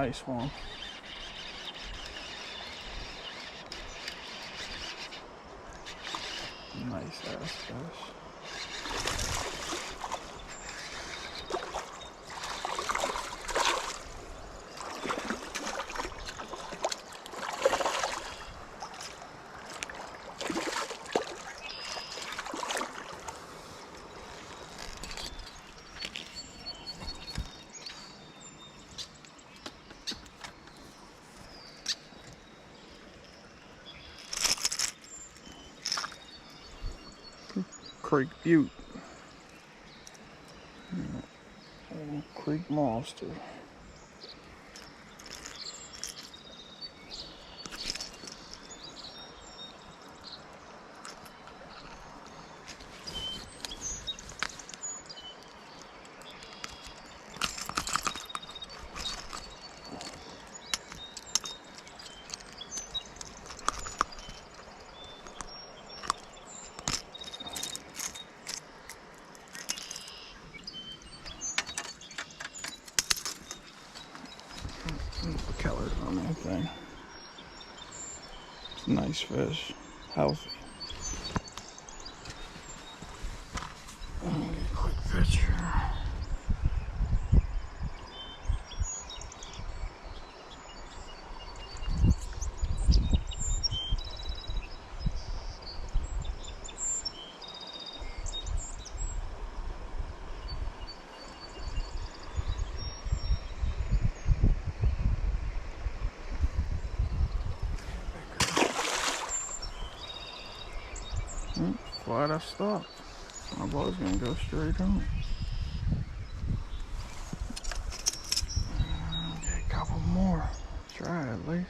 nice one. Nice ass fish. Creek Butte. Creek monster. The colors on that thing. It's a nice fish, healthy. Let me get a quick picture. Glad I stopped. I was gonna go straight home. Get a couple more. Try at least.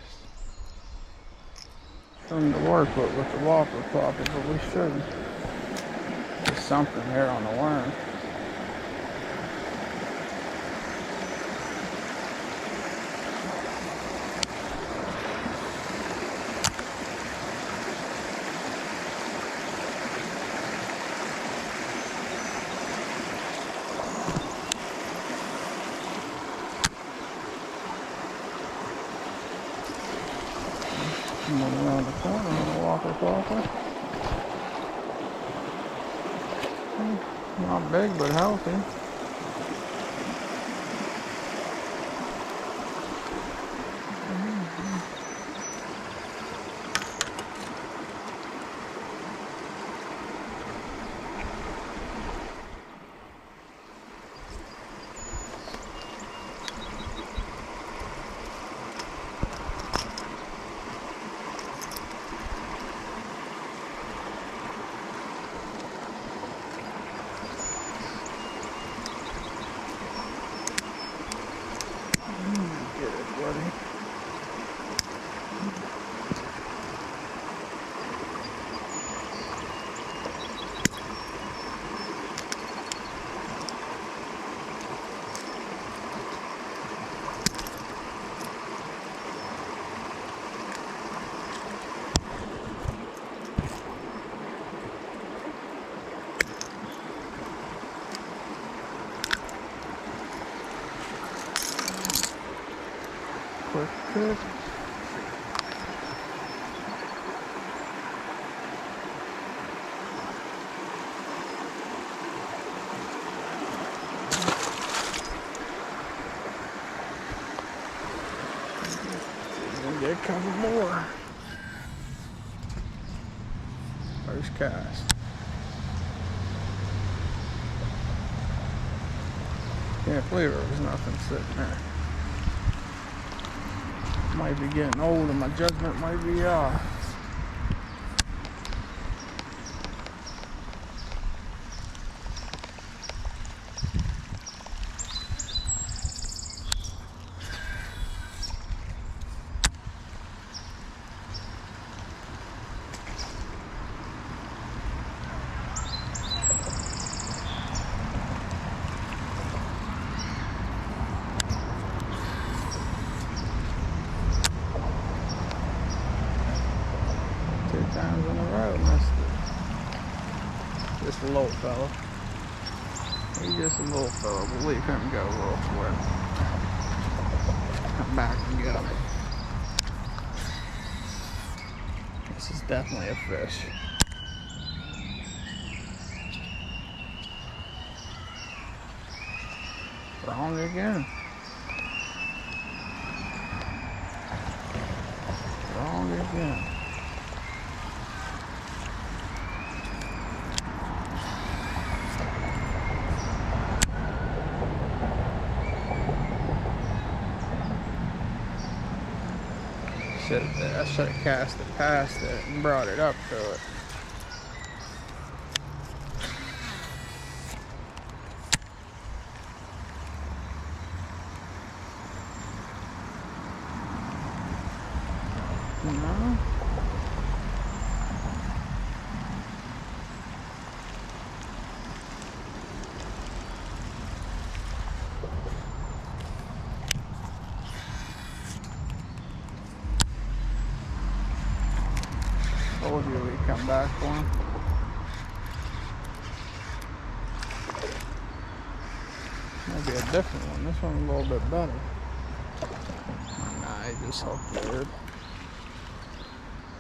Something to work with the whopper popper, but we should. There's something here on the worm. Come around the corner on a whopper popper. Not big, but healthy. Quick pick. Get a couple more. First cast. Can't believe there was nothing sitting there. Might be getting old and my judgment might be off. Times in a row, missed it. Just a little fella. He's just a little fella. We'll leave him go real quick. back and get them. This is definitely a fish. Wrong again. Wrong again. I should have cast it past it and brought it up to it. No. Told you we'd come back for him. Maybe a different one. This one's a little bit better. Nah, he just hooked weird.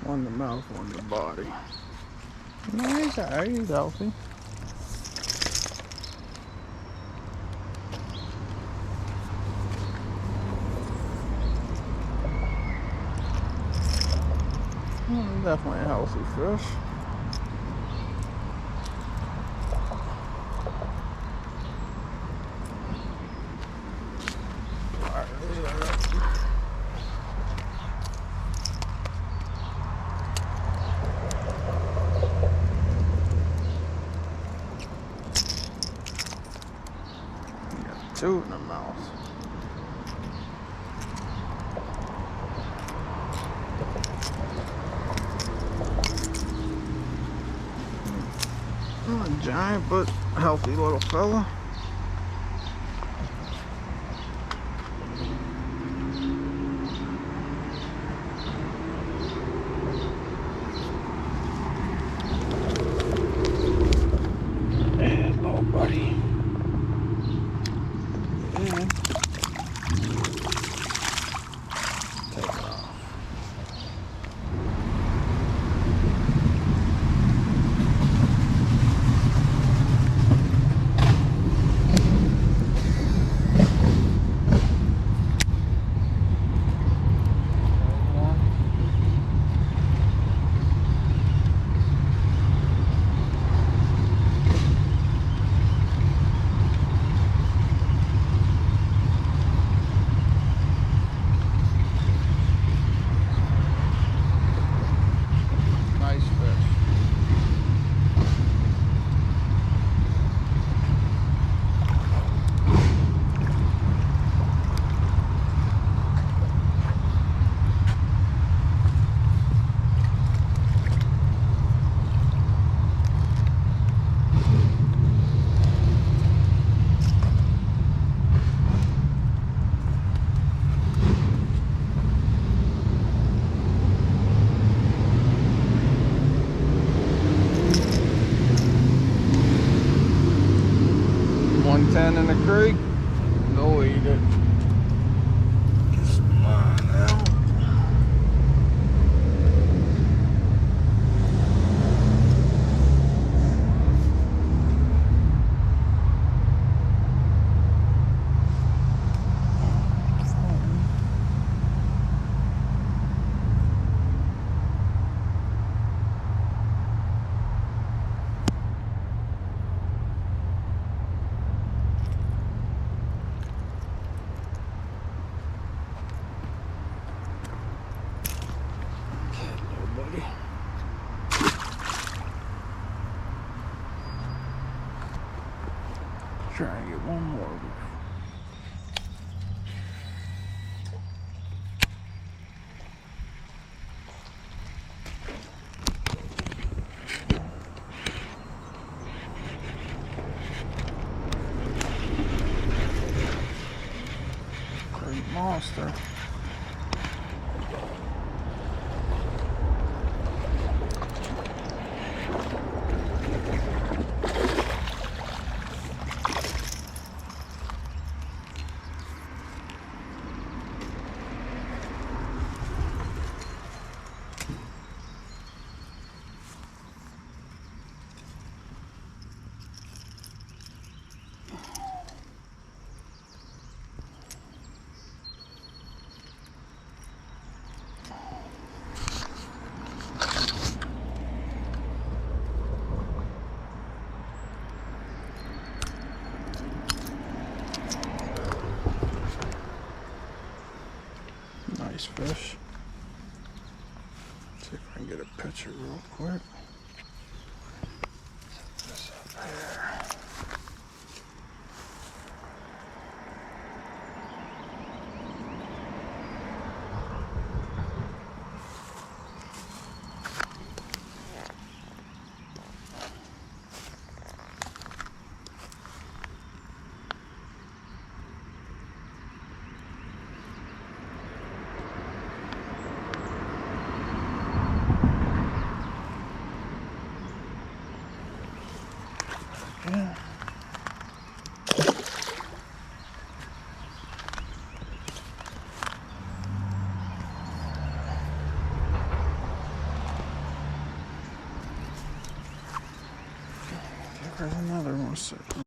One in the mouth, one in the body. No, he's alright, he's healthy. Definitely a healthy fish. Got two in the mouth. Not a giant, but healthy little fella. Hello, buddy. Yeah. Take it off. In the creek, go eat it. Just mine out. Try and get one more. Great monster. fish. See if I can get a picture real quick. Set this up here. Yeah. There's another one sitting.